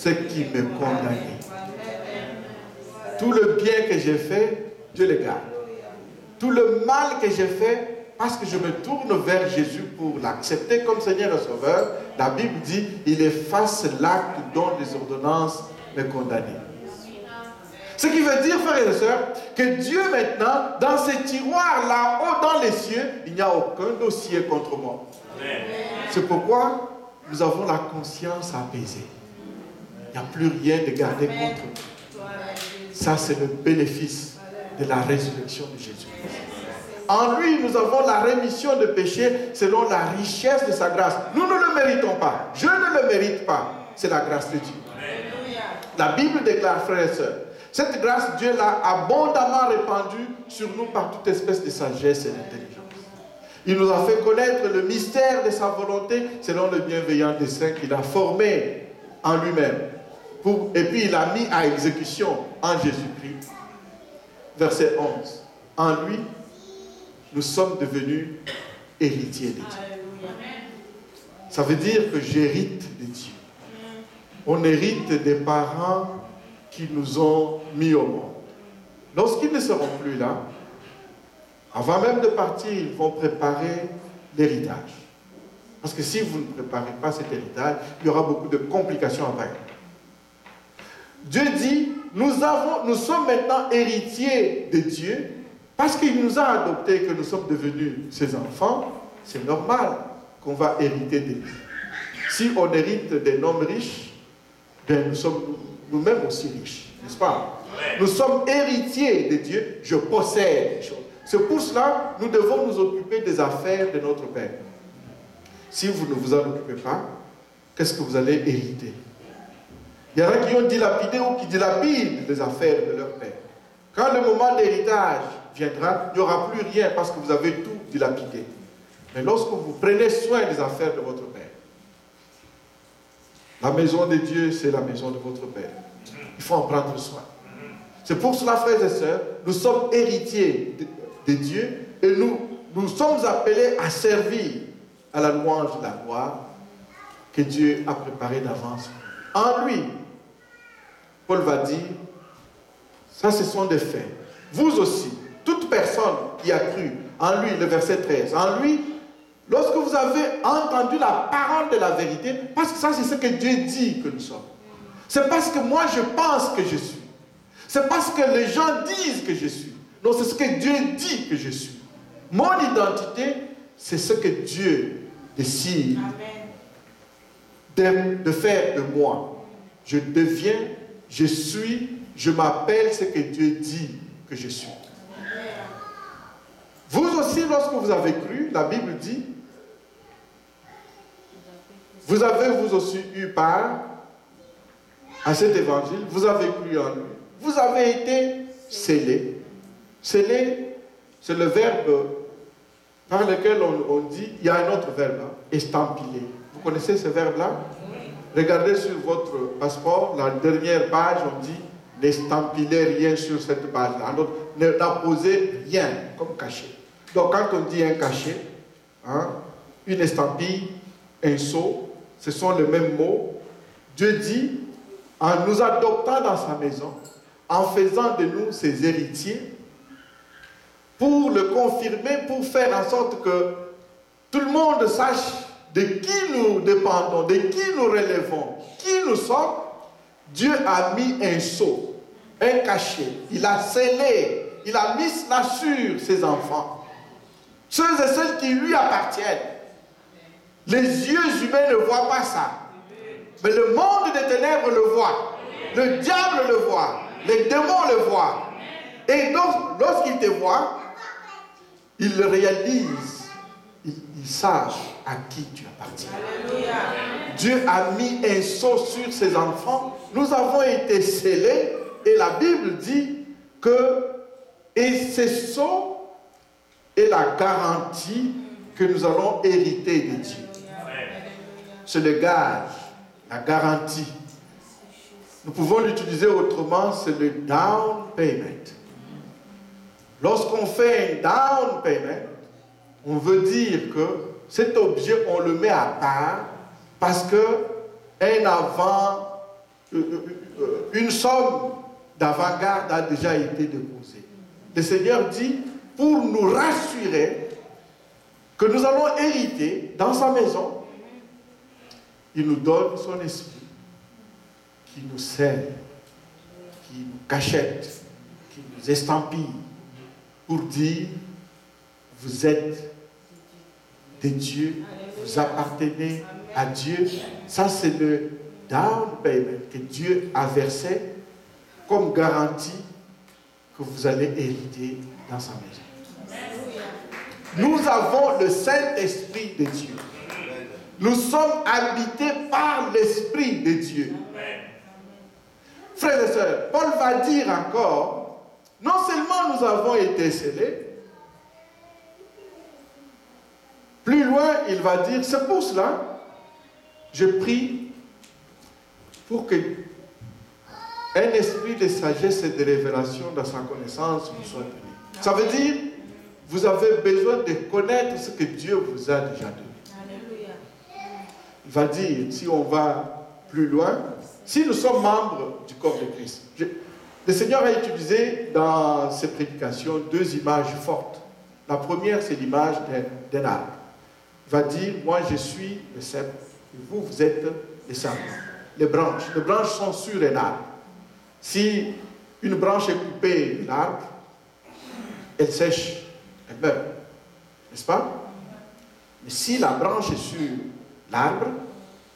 ce qui me condamnait. Tout le bien que j'ai fait, Dieu le garde. Tout le mal que j'ai fait, parce que je me tourne vers Jésus pour l'accepter comme Seigneur et Sauveur, la Bible dit, il efface l'acte dont les ordonnances me condamnaient. Ce qui veut dire, frères et sœurs, que Dieu maintenant, dans ces tiroirs là-haut dans les cieux, il n'y a aucun dossier contre moi. C'est pourquoi nous avons la conscience apaisée. Il n'y a plus rien de gardé contre nous. Ça, c'est le bénéfice de la résurrection de Jésus. En lui, nous avons la rémission de péché selon la richesse de sa grâce. Nous ne le méritons pas. Je ne le mérite pas. C'est la grâce de Dieu. La Bible déclare, frères et sœurs, cette grâce, Dieu l'a abondamment répandue sur nous par toute espèce de sagesse et d'intelligence. Il nous a fait connaître le mystère de sa volonté selon le bienveillant dessein qu'il a formé en lui-même. Et puis il a mis à exécution en Jésus-Christ. Verset 11. En lui, nous sommes devenus héritiers de Dieu. Ça veut dire que j'hérite de Dieu. On hérite des parents qui nous ont mis au monde. Lorsqu'ils ne seront plus là, avant même de partir, ils vont préparer l'héritage. Parce que si vous ne préparez pas cet héritage, il y aura beaucoup de complications après. Dieu dit, nous sommes maintenant héritiers de Dieu, parce qu'il nous a adoptés, que nous sommes devenus ses enfants. C'est normal qu'on va hériter de lui. Si on hérite d'un homme riche, ben nous sommes nous-mêmes aussi riches, n'est-ce pas? Nous sommes héritiers de Dieu, je possède les choses. C'est pour cela que nous devons nous occuper des affaires de notre Père. Si vous ne vous en occupez pas, qu'est-ce que vous allez hériter? Il y en a qui ont dilapidé ou qui dilapident les affaires de leur Père. Quand le moment d'héritage viendra, il n'y aura plus rien parce que vous avez tout dilapidé. Mais lorsque vous prenez soin des affaires de votre Père, la maison de Dieu, c'est la maison de votre Père. Il faut en prendre soin. C'est pour cela, frères et sœurs, nous sommes héritiers de Dieu et nous sommes appelés à servir à la louange de la gloire que Dieu a préparée d'avance. En lui, Paul va dire, ça ce sont des faits. Vous aussi, toute personne qui a cru en lui, le verset 13, en lui, lorsque vous avez entendu la parole de la vérité, parce que ça c'est ce que Dieu dit que nous sommes. C'est parce que moi je pense que je suis. C'est parce que les gens disent que je suis. Non, c'est ce que Dieu dit que je suis. Mon identité, c'est ce que Dieu décide de faire de moi. Je deviens, je suis, je m'appelle ce que Dieu dit que je suis. Vous aussi, lorsque vous avez cru, la Bible dit, vous avez vous aussi eu part à cet évangile, vous avez cru en lui, vous avez été scellés. Scellés, c'est le verbe par lequel on dit, il y a un autre verbe, estampillé. Vous connaissez ce verbe-là? Regardez sur votre passeport, la dernière page, on dit, n'estampillez rien sur cette page-là. N'apposez rien comme cachet. Donc quand on dit un cachet, une estampille, un sceau, ce sont les mêmes mots. Dieu dit, en nous adoptant dans sa maison, en faisant de nous ses héritiers, pour le confirmer, pour faire en sorte que tout le monde sache de qui nous dépendons, de qui nous relevons, qui nous sommes. Dieu a mis un sceau, un cachet, il a scellé, il a mis cela sur ses enfants, ceux et celles qui lui appartiennent. Les yeux humains ne voient pas ça, mais le monde des ténèbres le voit, le diable le voit, les démons le voient. Et donc, lorsqu'ils te voient, ils réalisent, ils sachent à qui tu appartiens. Alléluia. Dieu a mis un sceau sur ses enfants. Nous avons été scellés et la Bible dit que ce sceau est la garantie que nous allons hériter de Dieu. C'est le gage, la garantie. Nous pouvons l'utiliser autrement, c'est le down payment. Lorsqu'on fait un down payment, on veut dire que cet objet, on le met à part parce qu'un avant une somme d'avant-garde a déjà été déposée. Le Seigneur dit, pour nous rassurer que nous allons hériter dans sa maison, il nous donne son esprit qui nous scelle, qui nous cachette, qui nous estampille, pour dire, vous êtes de Dieu, vous appartenez à Dieu. Ça, c'est le down payment que Dieu a versé comme garantie que vous allez hériter dans sa maison. Nous avons le Saint-Esprit de Dieu. Nous sommes habités par l'Esprit de Dieu. Frères et sœurs, Paul va dire encore, non seulement nous avons été scellés, plus loin, il va dire, c'est pour cela, je prie pour que un esprit de sagesse et de révélation dans sa connaissance vous soit donné. Ça veut dire, vous avez besoin de connaître ce que Dieu vous a déjà donné. Il va dire, si on va plus loin, si nous sommes membres du corps de Christ. Le Seigneur a utilisé dans ses prédications deux images fortes. La première, c'est l'image d'un arbre. Il va dire, moi je suis le cèpe, et vous, vous êtes les sapes, les branches. Les branches sont sur un arbre. Si une branche est coupée de l'arbre, elle sèche, elle meurt. N'est-ce pas? Mais si la branche est sur l'arbre,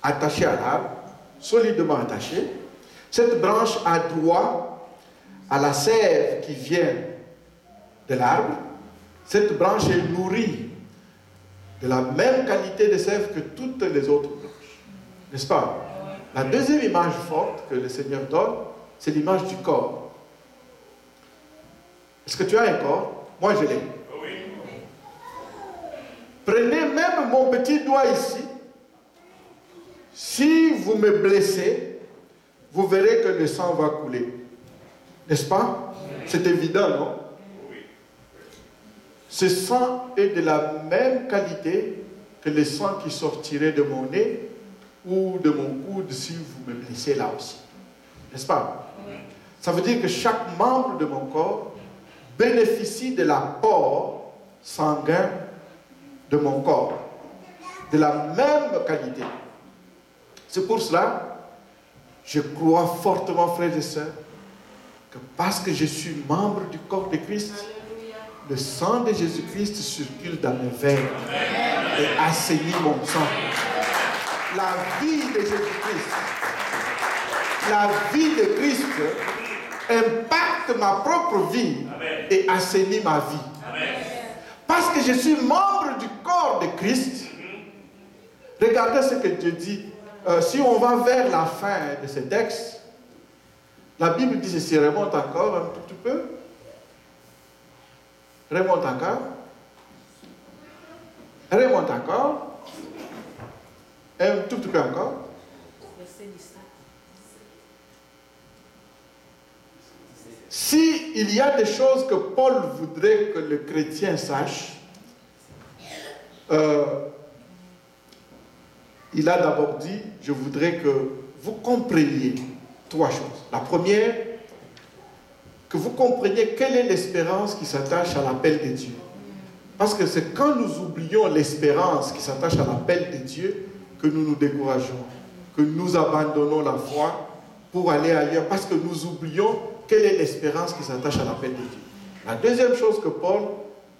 attachée à l'arbre, solidement attachée, cette branche a droit à la sève qui vient de l'arbre. Cette branche est nourrie de la même qualité de sève que toutes les autres branches. N'est-ce pas? La deuxième image forte que le Seigneur donne, c'est l'image du corps. Est-ce que tu as un corps? Moi, je l'ai. Prenez même mon petit doigt ici. Si vous me blessez, vous verrez que le sang va couler. N'est-ce pas? C'est évident, non? Ce sang est de la même qualité que le sang qui sortirait de mon nez ou de mon coude si vous me blessez là aussi. N'est-ce pas? Ça veut dire que chaque membre de mon corps bénéficie de l'apport sanguin de mon corps, de la même qualité. C'est pour cela, je crois fortement, frères et sœurs, que parce que je suis membre du corps de Christ, le sang de Jésus-Christ circule dans mes veines et assainit mon sang. La vie de Jésus-Christ, la vie de Christ impacte ma propre vie et assainit ma vie. Parce que je suis membre du corps de Christ, regardez ce que Dieu dit. Si on va vers la fin de ce texte, la Bible dit ceci, remonte encore un tout petit peu. Remonte encore. Remonte encore. Un tout petit peu encore. S'il y a des choses que Paul voudrait que le chrétien sache, il a d'abord dit, je voudrais que vous compreniez trois choses. La première, que vous compreniez quelle est l'espérance qui s'attache à l'appel de Dieu. Parce que c'est quand nous oublions l'espérance qui s'attache à l'appel de Dieu que nous nous décourageons, que nous abandonnons la foi pour aller ailleurs, parce que nous oublions quelle est l'espérance qui s'attache à l'appel de Dieu. La deuxième chose que Paul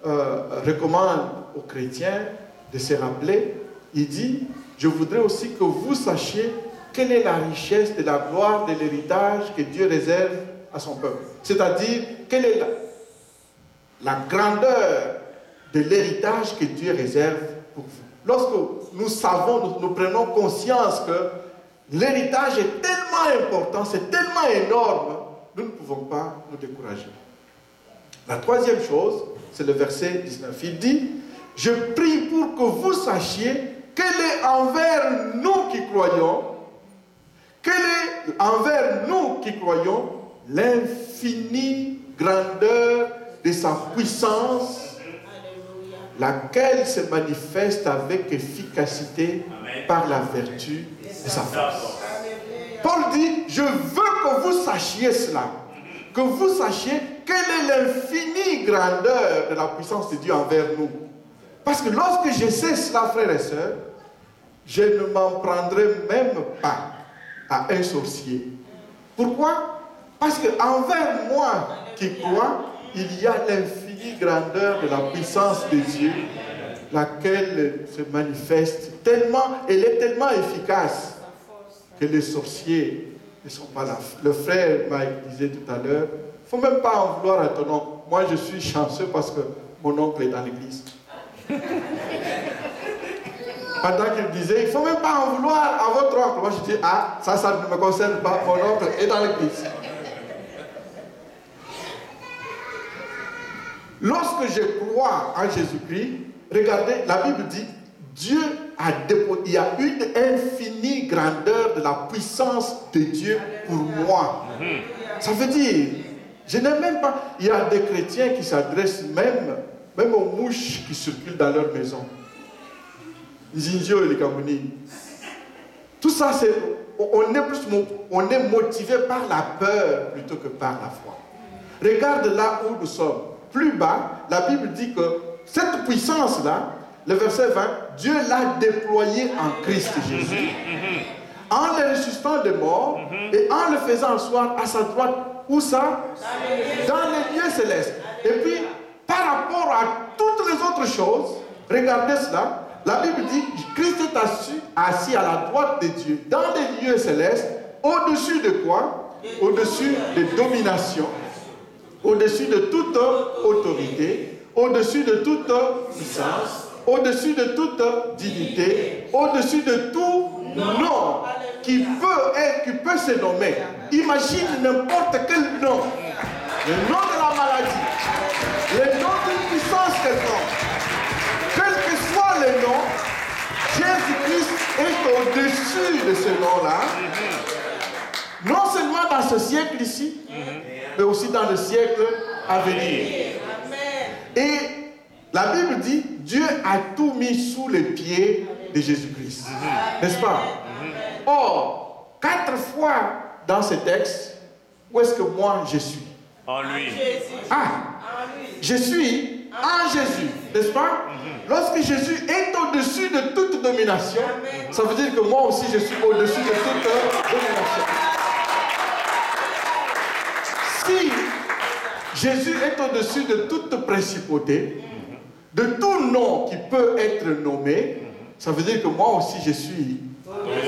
recommande aux chrétiens de se rappeler, il dit, je voudrais aussi que vous sachiez quelle est la richesse de la gloire de l'héritage que Dieu réserve à son peuple. C'est-à-dire, quelle est la grandeur de l'héritage que Dieu réserve pour vous. Lorsque nous savons, nous prenons conscience que l'héritage est tellement important, c'est tellement énorme, nous ne pouvons pas nous décourager. La troisième chose, c'est le verset 19. Il dit, je prie pour que vous sachiez quel est envers nous qui croyons, quel est envers nous qui croyons l'infinie grandeur de sa puissance, laquelle se manifeste avec efficacité par la vertu de sa force. Paul dit, je veux que vous sachiez cela. Que vous sachiez quelle est l'infinie grandeur de la puissance de Dieu envers nous. Parce que lorsque je sais cela, frères et sœurs, je ne m'en prendrai même pas à un sorcier. Pourquoi? Parce qu'envers moi qui crois, il y a l'infinie grandeur de la puissance de Dieu, laquelle se manifeste tellement, elle est tellement efficace que les sorciers ne sont pas là. Le frère Mike disait tout à l'heure, il ne faut même pas en vouloir à ton oncle. Moi, je suis chanceux parce que mon oncle est dans l'église. Pendant qu'il disait, il ne faut même pas en vouloir à votre oncle. Moi, je dis, ah, ça ne me concerne pas. Mon oncle est dans l'église. Lorsque je crois en Jésus-Christ, regardez, la Bible dit, Dieu a déposé, il y a une infinie grandeur de la puissance de Dieu pour moi. Ça veut dire, je n'ai même pas, il y a des chrétiens qui s'adressent même aux mouches qui circulent dans leur maison. Les Indios et les Camerounais. Tout ça, on est motivé par la peur plutôt que par la foi. Regarde là où nous sommes. Plus bas, la Bible dit que cette puissance-là, le verset 20, Dieu l'a déployée en Christ Jésus, en le ressuscitant des morts et en le faisant asseoir à sa droite. Où ça? Dans les lieux célestes. Et puis, par rapport à toutes les autres choses, regardez cela, la Bible dit que Christ est assis à la droite de Dieu, dans les lieux célestes, au-dessus de quoi? Au-dessus des dominations, au-dessus de toute autorité, au-dessus de toute puissance, au-dessus de toute dignité, au-dessus de tout nom qui peut se nommer. Imagine n'importe quel nom. Le nom de la maladie, le nom d'une puissance quelconque. Quel que soit le nom, Jésus-Christ est au-dessus de ce nom-là. Non seulement dans ce siècle ici, mais aussi dans le siècle à venir. Et la Bible dit, Dieu a tout mis sous les pieds de Jésus-Christ. N'est-ce pas? Or, 4 fois dans ce texte, où est-ce que moi je suis? En lui. Je suis en Jésus, n'est-ce pas? Lorsque Jésus est au-dessus de toute domination, ça veut dire que moi aussi je suis au-dessus de toute domination. Si Jésus est au-dessus de toute principauté, de tout nom qui peut être nommé, ça veut dire que moi aussi je suis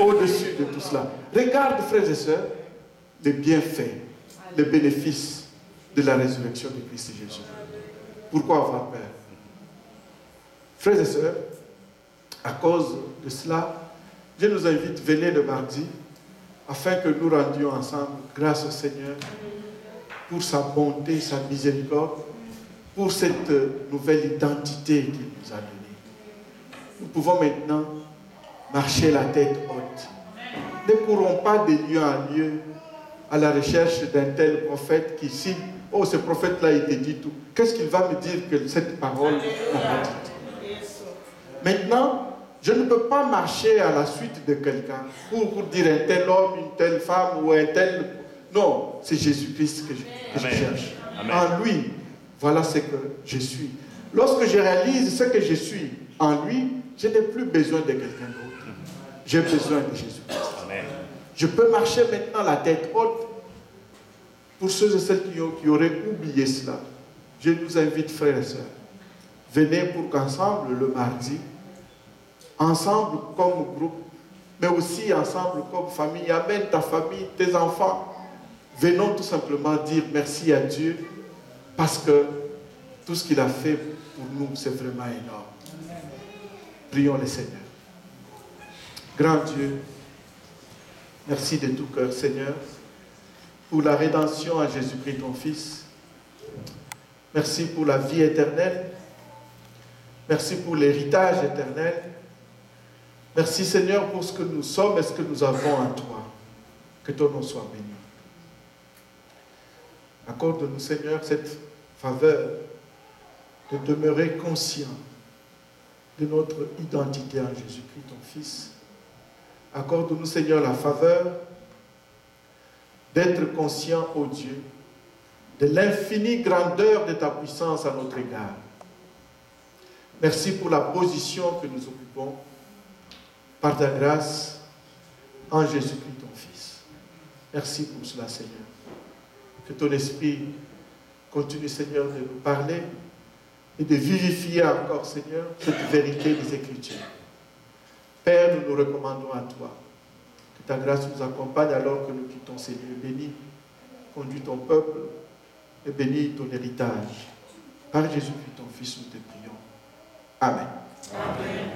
au-dessus de tout cela. Regarde, frères et sœurs, les bienfaits, les bénéfices de la résurrection de Christ Jésus. Pourquoi avoir peur? Frères et sœurs, à cause de cela, je nous invite, venez le mardi, afin que nous rendions ensemble grâce au Seigneur pour sa bonté, sa miséricorde, pour cette nouvelle identité qu'il nous a donnée. Nous pouvons maintenant marcher la tête haute. Ne courons pas de lieu en lieu à la recherche d'un tel prophète qui, si, oh, ce prophète-là, il te dit tout. Qu'est-ce qu'il va me dire que cette parole n'a pas dit? Maintenant, je ne peux pas marcher à la suite de quelqu'un pour dire un tel homme, une telle femme ou un tel... Non, c'est Jésus-Christ que je cherche. Amen. En lui, voilà ce que je suis. Lorsque je réalise ce que je suis en lui, je n'ai plus besoin de quelqu'un d'autre. J'ai besoin de Jésus-Christ. Je peux marcher maintenant la tête haute. Pour ceux et celles qui auraient oublié cela, je vous invite, frères et sœurs, venez pour qu'ensemble, le mardi, ensemble comme groupe, mais aussi ensemble comme famille, amène ta famille, tes enfants. Venons tout simplement dire merci à Dieu parce que tout ce qu'il a fait pour nous, c'est vraiment énorme. Prions le Seigneur. Grand Dieu, merci de tout cœur, Seigneur, pour la rédemption à Jésus-Christ, ton Fils. Merci pour la vie éternelle. Merci pour l'héritage éternel. Merci, Seigneur, pour ce que nous sommes et ce que nous avons en toi. Que ton nom soit béni. Accorde-nous, Seigneur, cette faveur de demeurer conscient de notre identité en Jésus-Christ, ton Fils. Accorde-nous, Seigneur, la faveur d'être conscient, ô Dieu, de l'infinie grandeur de ta puissance à notre égard. Merci pour la position que nous occupons par ta grâce en Jésus-Christ, ton Fils. Merci pour cela, Seigneur. Que ton Esprit continue, Seigneur, de nous parler et de vivifier encore, Seigneur, cette vérité des Écritures. Père, nous nous recommandons à toi. Que ta grâce nous accompagne alors que nous quittons, Seigneur. Bénis, conduis ton peuple et bénis ton héritage. Par Jésus-Christ, ton Fils, nous te prions. Amen. Amen.